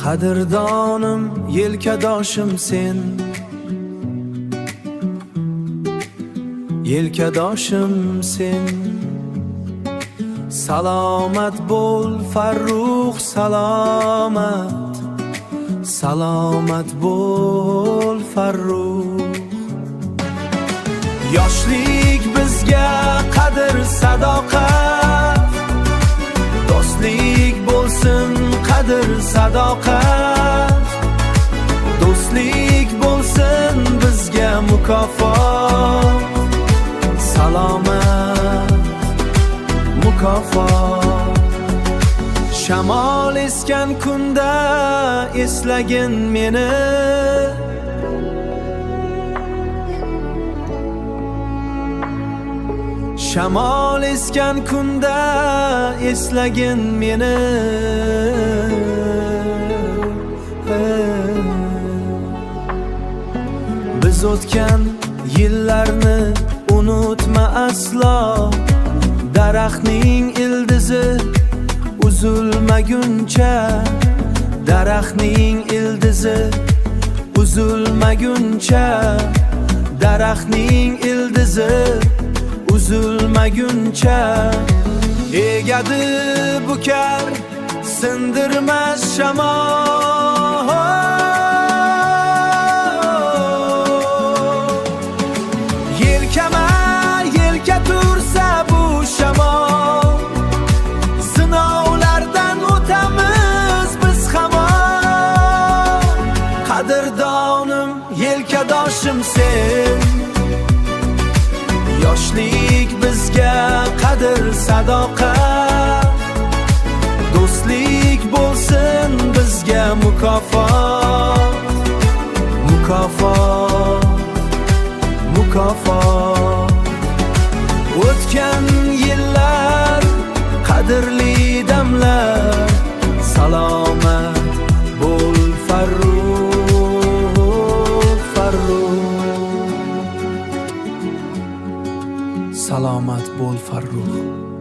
Qadrdonim, yelkadoshim sen, yelkadoshim sen. Salomat bo'l Farruh, salomat, salomat bo'l Farruh. Yoshlik bizga qadr sadoqat, do'stlik bo'lsin qadr sadoqat, do'stlik bo'lsin bizga mukofot, salomat mukofot. Shamol esgan kunda eslagin meni, shamol esgan kunda eslagin meni. Biz o'tgan yillarni unutma aslo, daraxtning ildizi uzulmaguncha, daraxtning ildizi uzulmaguncha, daraxtning ildizi uzulmaguncha. Egadi bukar sindirmas shamol, yelkama yelka tursa bu shamol, sinovlardan o'tamiz biz hamon. Qadrdonim, yelkadoshim sen, yoshlik bizga qadr sadoqat, do'stlik bo'lsin bizga mukofot, mukofot, mukofot. O'tgan yillar qadrli damlar, salomat bo'l Farruh, Farruh, salomat bo'l Farruh.